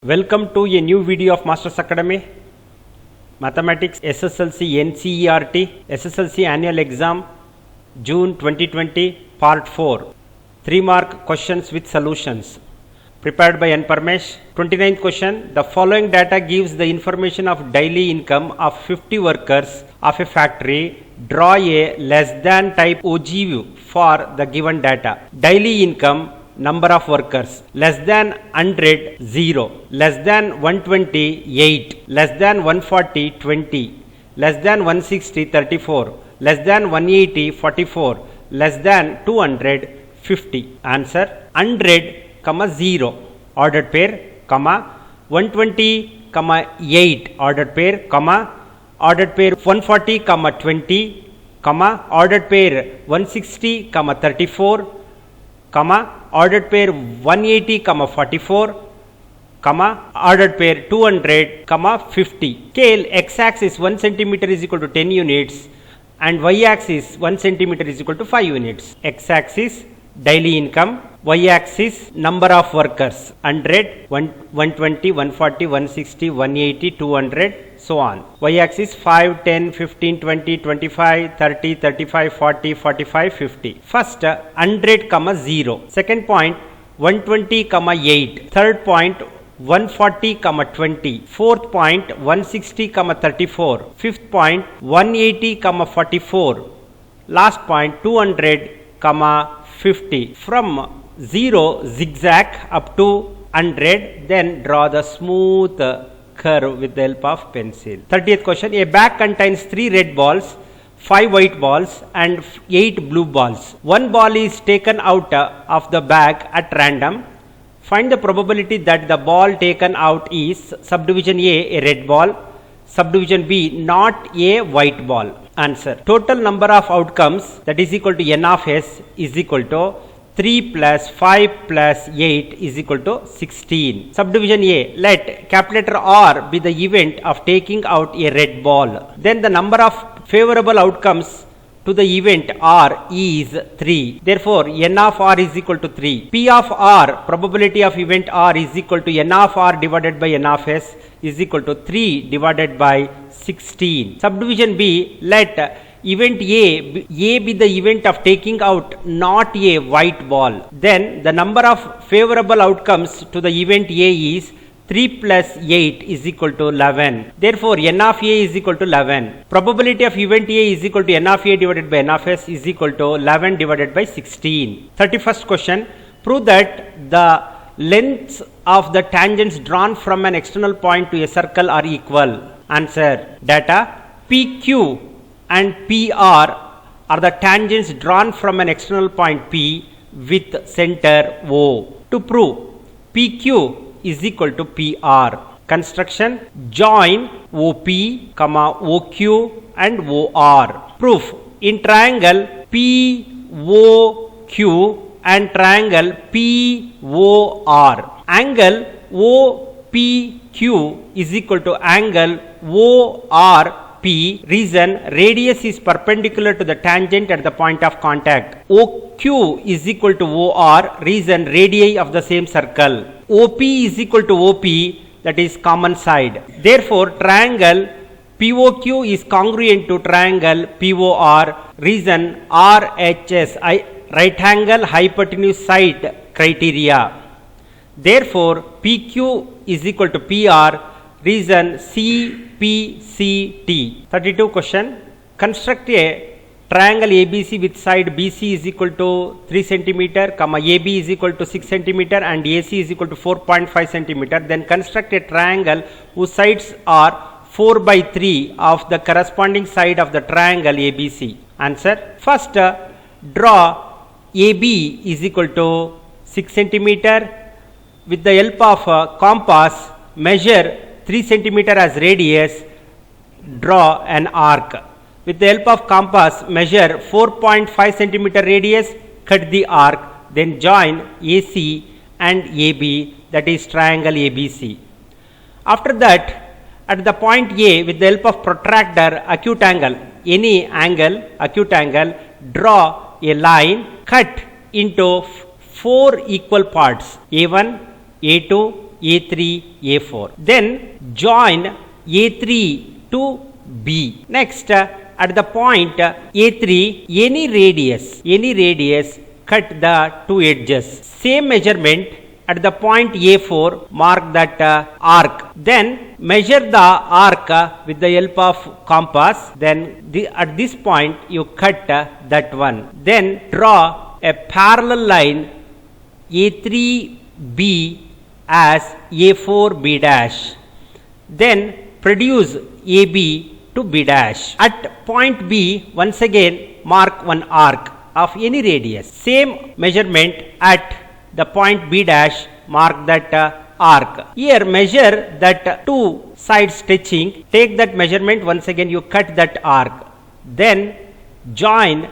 Welcome to a new video of Masters Academy. Mathematics SSLC NCERT SSLC Annual Exam June 2020 Part 4 3 mark questions with solutions prepared by N. Parmesh. 29th question. The following data gives the information of daily income of 50 workers of a factory. Draw a less than type OGV for the given data. Daily income, number of workers, less than 100 0, less than 120 8, less than 140 20, less than 160 34, less than 180 44, less than 200 50. Answer 100, 0 ordered pair, 120, 8 ordered pair, ordered pair 140, 20, ordered pair 160, 34, ordered pair 180, 44, ordered pair 200, 50. Scale x-axis 1 centimeter is equal to 10 units and y-axis 1 centimeter is equal to 5 units. X-axis daily income, y-axis number of workers 100, 120, 140, 160, 180, 200, so on. Y-axis 5, 10, 15, 20, 25, 30, 35, 40, 45, 50. First 100, 0. Second point 120, 8. Third point 140, 20. Fourth point 160, 34. Fifth point 180, 44. Last point 200, 50. From 0 zigzag up to 100, then draw the smooth curve with the help of pencil. 30th question. A bag contains 3 red balls, 5 white balls and 8 blue balls. One ball is taken out of the bag at random. Find the probability that the ball taken out is subdivision A red ball, subdivision B not a white ball. Answer. Total number of outcomes, that is equal to n of s, is equal to 3 plus 5 plus 8 is equal to 16. Subdivision A. Let capital R be the event of taking out a red ball. Then the number of favorable outcomes to the event R is 3. Therefore, n of R is equal to 3. P of R, probability of event R, is equal to n of R divided by n of S is equal to 3 divided by 16. Subdivision B. Let event A be the event of taking out not a white ball. Then the number of favorable outcomes to the event A is 3 plus 8 is equal to 11. Therefore, n of A is equal to 11. Probability of event A is equal to n of A divided by n of S is equal to 11 divided by 16. 31st question. Prove that the lengths of the tangents drawn from an external point to a circle are equal. Answer. Data. PQ and PR are the tangents drawn from an external point P with center O. To prove PQ is equal to PR. Construction. Join OP, OQ and OR. Proof. In triangle POQ and triangle POR, angle OPQ is equal to angle ORP. Reason. Radius is perpendicular to the tangent at the point of contact. OQ is equal to OR. Reason. Radii of the same circle. OP is equal to OP, that is common side. Therefore, triangle POQ is congruent to triangle POR. Reason. RHS, right angle hypotenuse side criteria. Therefore, PQ is equal to PR. Reason. CPCT. 32 question. Construct a triangle ABC with side BC is equal to 3 centimeter, AB is equal to 6 centimeter and AC is equal to 4.5 centimeter. Then construct a triangle whose sides are 4 by 3 of the corresponding side of the triangle ABC. Answer. First, draw AB is equal to 6 centimeter. With the help of compass, measure 3 centimeter as radius. Draw an arc. With the help of compass, measure 4.5 centimeter radius, cut the arc, then join AC and AB, that is triangle ABC. After that, at the point A, with the help of protractor, acute angle, any angle, acute angle, draw a line, cut into 4 equal parts, A1, A2, A3, A4. Then join A3 to B. Next, at the point A3, any radius, cut the two edges. Same measurement at the point A4, mark that arc. Then measure the arc with the help of compass. Then at this point you cut that one. Then draw a parallel line A3B as A4B dash. Then produce AB to B dash. At point B, once again mark one arc of any radius. Same measurement at the point B dash, mark that arc. Here measure that two sides touching. Take that measurement, once again you cut that arc. Then join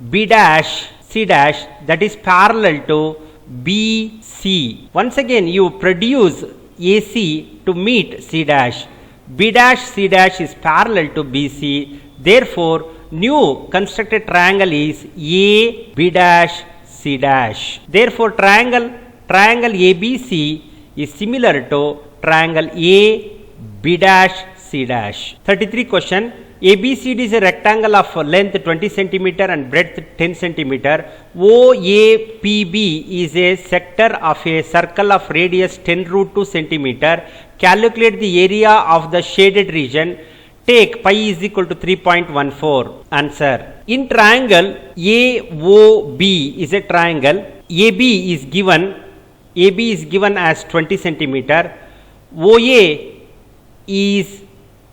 B dash, C dash, that is parallel to BC. Once again you produce AC to meet C dash. B dash C dash is parallel to BC. Therefore, new constructed triangle is A B dash C dash. Therefore, triangle ABC is similar to triangle A B dash C dash. 33 question. ABCD is a rectangle of length 20 centimeter and breadth 10 centimeter. OAPB is a sector of a circle of radius 10 root 2 centimeter. Calculate the area of the shaded region. Take pi is equal to 3.14. Answer. In triangle AOB is a triangle. AB is given as 20 centimeter. OA is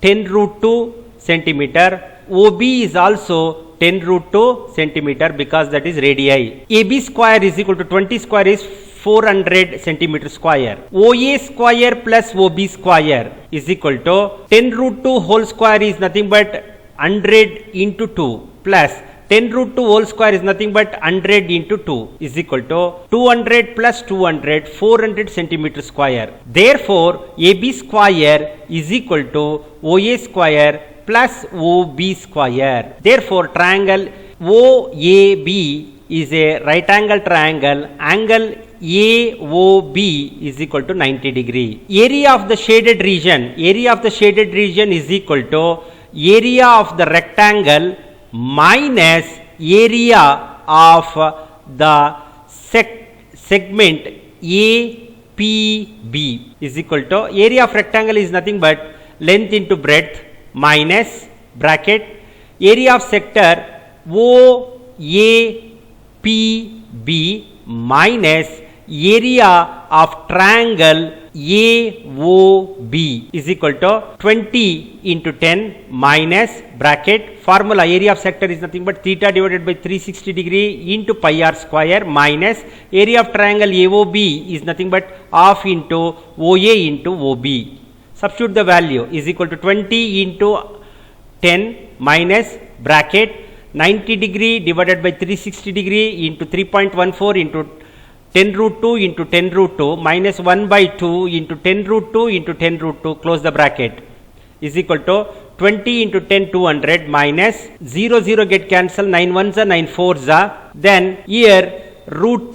10 root 2 centimeter. OB is also 10 root 2 centimeter because that is radii. AB square is equal to 20 square is 400 centimeter square. OA square plus OB square is equal to 10 root 2 whole square is nothing but 100 into 2 plus 10 root 2 whole square is nothing but 100 into 2 is equal to 200 plus 200, 400 centimeter square. Therefore, AB square is equal to OA square plus OB square. Therefore, triangle OAB is a right angle triangle. Angle AOB is equal to 90 degree. Area of the shaded region is equal to area of the rectangle minus area of the segment APB is equal to area of rectangle is nothing but length into breadth minus bracket area of sector OAPB minus area of triangle AOB is equal to 20 into 10 minus bracket formula area of sector is nothing but theta divided by 360 degree into pi r square minus area of triangle AOB is nothing but half into OA into OB. Substitute the value is equal to 20 into 10 minus bracket 90 degree divided by 360 degree into 3.14 into 10 root 2 into 10 root 2 minus 1 by 2 into 10 root 2 into 10 root 2 close the bracket is equal to 20 into 10 200 minus 0 0 get cancelled 9 1s are 9 4s are. Then here root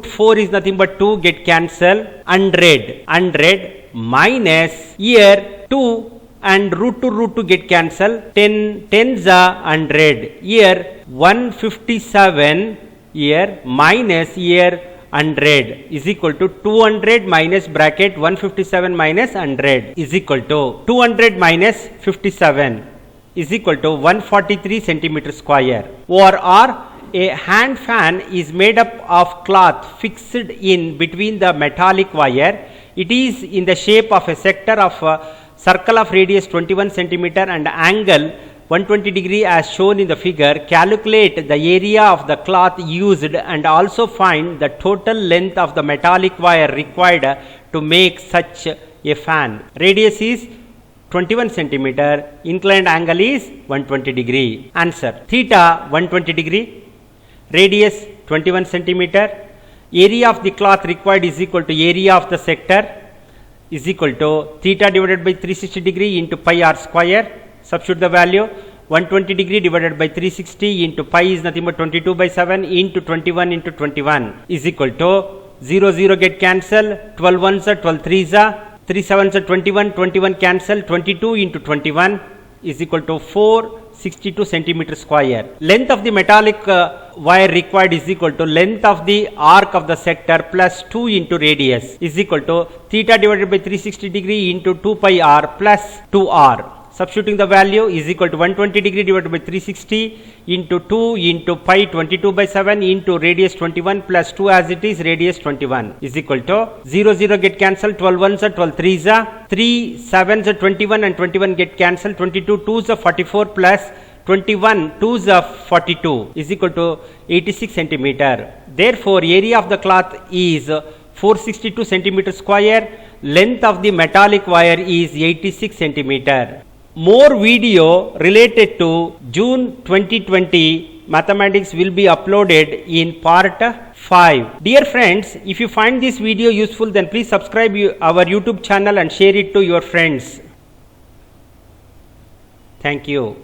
4 is nothing but 2 get cancelled 100 minus here 2 and root 2 get cancelled 10 10s are 100 here 157 here minus here 100 is equal to 200 minus bracket 157 minus 100 is equal to 200 minus 57 is equal to 143 centimeter square. Or a hand fan is made up of cloth fixed in between the metallic wire. It is in the shape of a sector of a circle of radius 21 centimeter and angle 120 degree as shown in the figure. Calculate the area of the cloth used and also find the total length of the metallic wire required to make such a fan. Radius is 21 centimeter, inclined angle is 120 degree. Answer. Theta 120 degree, radius 21 centimeter, area of the cloth required is equal to area of the sector is equal to theta divided by 360 degree into pi r square. Substitute the value 120 degree divided by 360 into pi is nothing but 22 by 7 into 21 is equal to 0 0 get cancel, 12 ones are 12 threes are, 3 sevens are 21, 21 cancel, 22 into 21 is equal to 462 centimeter square. Length of the metallic wire required is equal to length of the arc of the sector plus 2 into radius is equal to theta divided by 360 degree into 2 pi r plus 2r. Substituting the value is equal to 120 degree divided by 360 into 2 into pi 22 by 7 into radius 21 plus 2 as it is radius 21 is equal to 0 0 get cancelled, 12 ones are 12 threes are, 3 sevens are 21 and 21 get cancelled, 22 twos are 44 plus 21 twos are 42 is equal to 86 centimeter. Therefore, area of the cloth is 462 centimeter square. Length of the metallic wire is 86 centimeter. More video related to June 2020 mathematics will be uploaded in part 5. Dear friends, if you find this video useful, then please subscribe our YouTube channel and share it to your friends. Thank you.